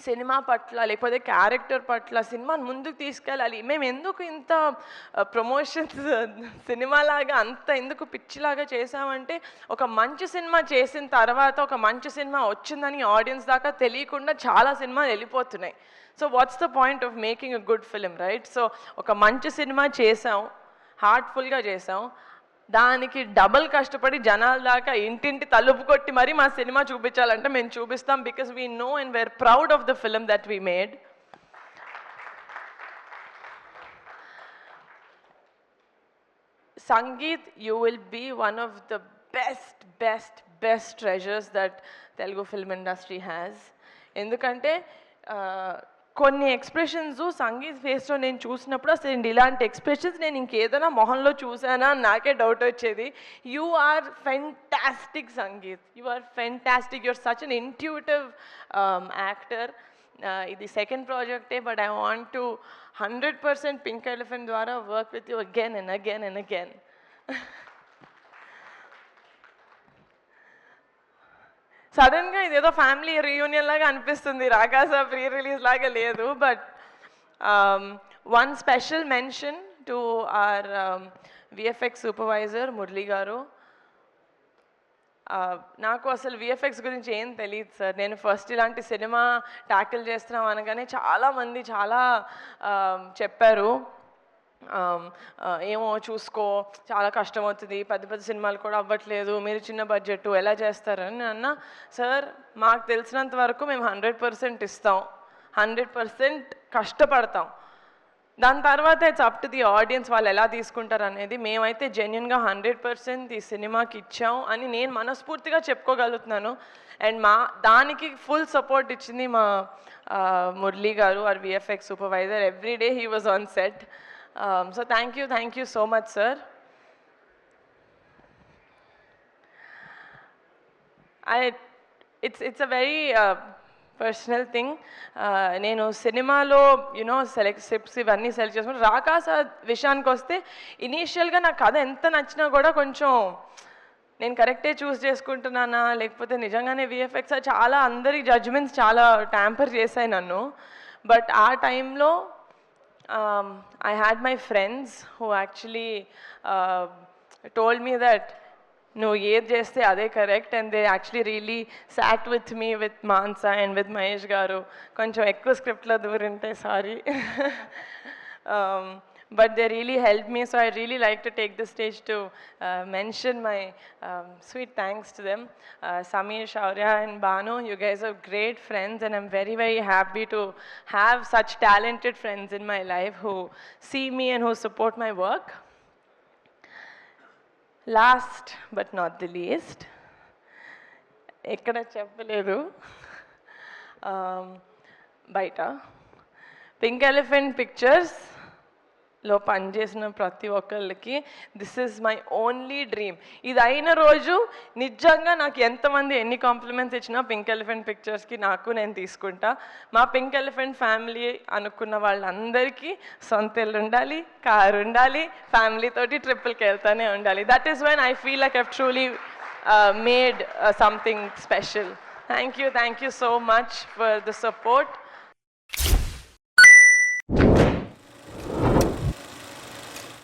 Cinema పట్ల లేకపోతే character పట్ల సినిమాని ముందుకు తీసుకెళ్ళాలి. మేము ఎందుకు ఇంత ప్రమోషన్స్ సినిమాలాగా అంత ఎందుకు పిచ్చిలాగా చేసామంటే, ఒక మంచి సినిమా చేసిన తర్వాత ఒక మంచి సినిమా వచ్చిందని ఆడియన్స్ దాకా తెలియకుండా చాలా సినిమాలు వెళ్ళిపోతున్నాయి. So what's the point of making a good film, right? So ఒక మంచి సినిమా చేసాం, హార్ట్ఫుల్గా చేసాం, దానికి డబల్ కష్టపడి జనాల దాకా ఇంటింటి తలుపు కొట్టి మరి మా సినిమా చూపించాలంటే మేము చూపిస్తాం. Because we know and we are proud of the film that we made. Sangeet, you will be one of the best treasures that Telugu film industry has. ఎందుకంటే కొన్ని ఎక్స్ప్రెషన్స్ సంగీత్ ఫేస్లో నేను చూసినప్పుడు అసలు ఇలాంటి ఎక్స్ప్రెషన్స్ నేను ఇంకేదైనా మొహంలో చూసానా నాకే డౌట్ వచ్చేది. You are fantastic Sangeet, you are fantastic, you are such an intuitive actor. ఇది సెకండ్ ప్రాజెక్టే, but I want to 100% pink elephant ద్వారా work with you again and again and again. సడన్గా ఇదేదో ఫ్యామిలీ రీయూనియన్ లాగా అనిపిస్తుంది, రాకాస ప్రీ రిలీజ్ లాగా లేదు. But one special mention to our VFX supervisor Murali గారు. నాకు అసలు విఎఫ్ఎక్స్ గురించి ఏం తెలియదు సార్. నేను ఫస్ట్ ఇలాంటి సినిమా ట్యాకిల్ చేస్తున్నాం అనగానే చాలామంది చాలా చెప్పారు, ఏమో చూసుకో చాలా కష్టం అవుతుంది, పెద్ద సినిమాలు కూడా అవ్వట్లేదు, మీరు చిన్న బడ్జెట్ ఎలా చేస్తారని అన్న. సార్ మాకు తెలిసినంత వరకు మేము 100% ఇస్తాం, 100% కష్టపడతాం. దాని తర్వాత it's up to the audience, వాళ్ళు ఎలా తీసుకుంటారు అనేది. మేమైతే జెన్యున్గా 100% ఈ సినిమాకి ఇచ్చాం అని నేను మనస్ఫూర్తిగా చెప్పుకోగలుగుతున్నాను. అండ్ దానికి ఫుల్ సపోర్ట్ ఇచ్చింది మా మురళీ గారు, our VFX supervisor. Every day he was on set. So thank you so much, sir. It's a very personal thing. నేను సినిమాలో స్క్రిప్ట్స్ ఇవన్నీ సెలెక్ట్ చేసుకుని రాకాస విషయానికి వస్తే ఇనీషియల్గా నాకు కథ ఎంత నచ్చినా కూడా కొంచెం నేను కరెక్టే చూస్ చేసుకుంటున్నానా లేకపోతే నిజంగానే విఎఫ్ఎక్స్ చాలా అందరి జడ్జ్మెంట్స్ చాలా ట్యాంపర్ చేశాయి నన్ను. బట్ ఆ టైంలో I had my friends who actually told me that no, ఏది చేస్తే అదే correct, and they actually really sat with me, with Mansa and with Mahesh గారు. కొంచెం ఎక్కువ స్క్రిప్ట్లో దూరింటే sorry. But they really helped me, so I really like to take this stage to mention my sweet thanks to them. Sameer, Shaurya and Banu, you guys are great friends, and I'm very happy to have such talented friends in my life who see me and who support my work. Last but not the least, ekkada cheppaledu, baita Pink Elephant Pictures లో పనిచేసిన ప్రతి ఒక్కళ్ళకి this is my only dream. ఇది అయిన రోజు నిజంగా నాకు ఎంతమంది ఎన్ని కాంప్లిమెంట్స్ ఇచ్చినా పింక్ ఎలిఫెంట్ పిక్చర్స్కి నేను తీసుకుంటా. మా పింక్ ఎలిఫెంట్ ఫ్యామిలీ అనుకున్న వాళ్ళందరికీ సొంత ఇల్లు ఉండాలి, కారు ఉండాలి, ఫ్యామిలీ తోటి ట్రిప్పులకి వెళ్తానే ఉండాలి. That is when I feel like I've truly made something special. Thank you so much for the support.